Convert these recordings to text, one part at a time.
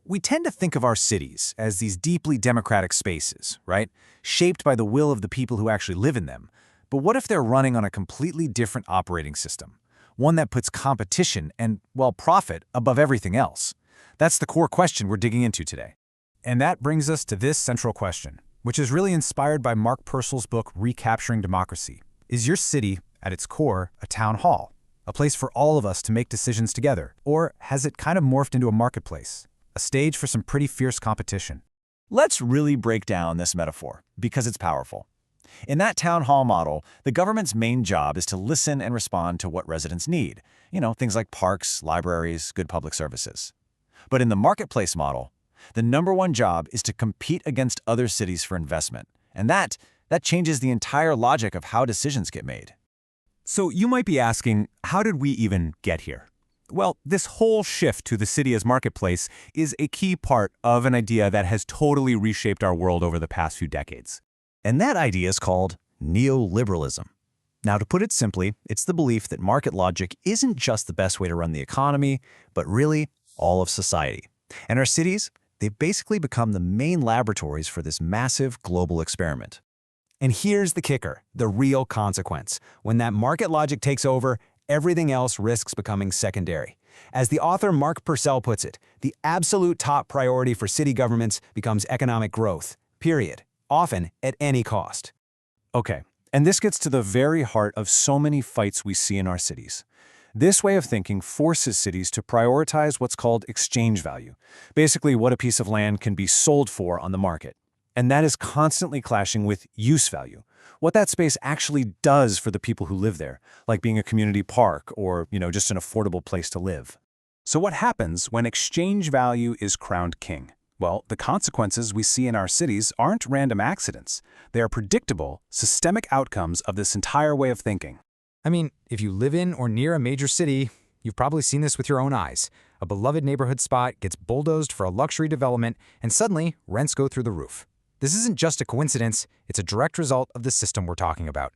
We tend to think of our cities as these deeply democratic spaces, right? Shaped by the will of the people who actually live in them. But what if they're running on a completely different operating system? One that puts competition and, well, profit above everything else. That's the core question we're digging into today. And that brings us to this central question, which is really inspired by Mark Purcell's book, Recapturing Democracy. Is your city, at its core, a town hall? A place for all of us to make decisions together? Or has it kind of morphed into a marketplace? A stage for some pretty fierce competition? Let's really break down this metaphor, because it's powerful. In that town hall model, the government's main job is to listen and respond to what residents need. Things like parks, libraries, good public services. But in the marketplace model, the #1 job is to compete against other cities for investment. And that changes the entire logic of how decisions get made. So you might be asking, how did we even get here? Well, this whole shift to the city as marketplace is a key part of an idea that has totally reshaped our world over the past few decades. And that idea is called neoliberalism. Now, to put it simply, it's the belief that market logic isn't just the best way to run the economy, but really all of society. And our cities, they've basically become the main laboratories for this massive global experiment. And here's the kicker, the real consequence. When that market logic takes over, everything else risks becoming secondary. As the author Mark Purcell puts it, the absolute top priority for city governments becomes economic growth, period, often at any cost. Okay, and this gets to the very heart of so many fights we see in our cities. This way of thinking forces cities to prioritize what's called exchange value, basically what a piece of land can be sold for on the market. And that is constantly clashing with use value, what that space actually does for the people who live there, like being a community park or, just an affordable place to live. So what happens when exchange value is crowned king? Well, the consequences we see in our cities aren't random accidents. They are predictable, systemic outcomes of this entire way of thinking. I mean, if you live in or near a major city, you've probably seen this with your own eyes. A beloved neighborhood spot gets bulldozed for a luxury development, and suddenly rents go through the roof. This isn't just a coincidence, it's a direct result of the system we're talking about.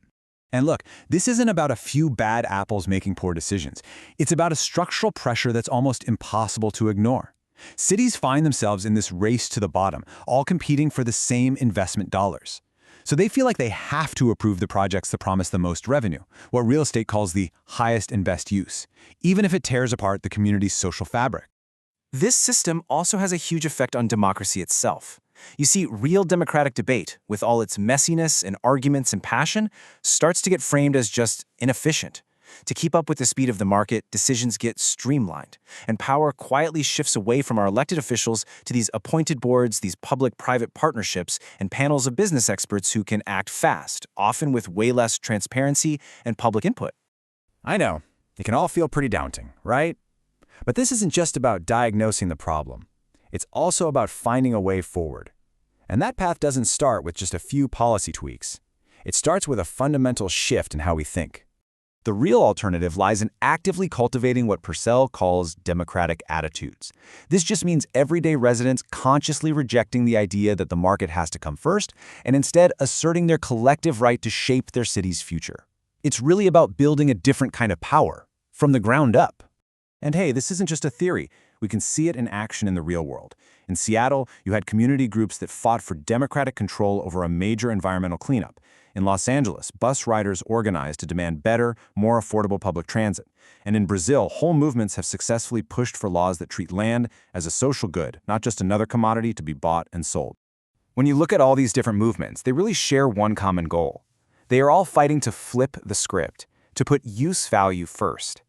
And look, this isn't about a few bad apples making poor decisions. It's about a structural pressure that's almost impossible to ignore. Cities find themselves in this race to the bottom, all competing for the same investment dollars. So they feel like they have to approve the projects that promise the most revenue, what real estate calls the highest and best use, even if it tears apart the community's social fabric. This system also has a huge effect on democracy itself. You see, real democratic debate, with all its messiness and arguments and passion, starts to get framed as just inefficient. To keep up with the speed of the market, decisions get streamlined, and power quietly shifts away from our elected officials to these appointed boards, these public-private partnerships, and panels of business experts who can act fast, often with way less transparency and public input. I know, it can all feel pretty daunting, right? But this isn't just about diagnosing the problem. It's also about finding a way forward. And that path doesn't start with just a few policy tweaks. It starts with a fundamental shift in how we think. The real alternative lies in actively cultivating what Purcell calls democratic attitudes. This just means everyday residents consciously rejecting the idea that the market has to come first, and instead asserting their collective right to shape their city's future. It's really about building a different kind of power, from the ground up. And hey, this isn't just a theory. We can see it in action in the real world. In Seattle, you had community groups that fought for democratic control over a major environmental cleanup. In Los Angeles, bus riders organized to demand better, more affordable public transit. And in Brazil, whole movements have successfully pushed for laws that treat land as a social good, not just another commodity to be bought and sold. When you look at all these different movements, they really share one common goal. They are all fighting to flip the script, to put use value first.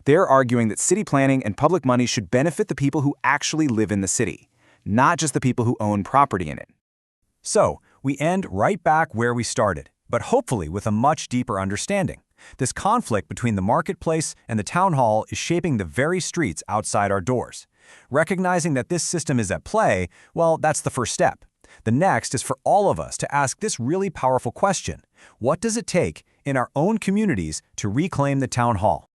They're arguing that city planning and public money should benefit the people who actually live in the city, not just the people who own property in it. So, we end right back where we started, but hopefully with a much deeper understanding. This conflict between the marketplace and the town hall is shaping the very streets outside our doors. Recognizing that this system is at play, well, that's the first step. The next is for all of us to ask this really powerful question: what does it take in our own communities to reclaim the town hall?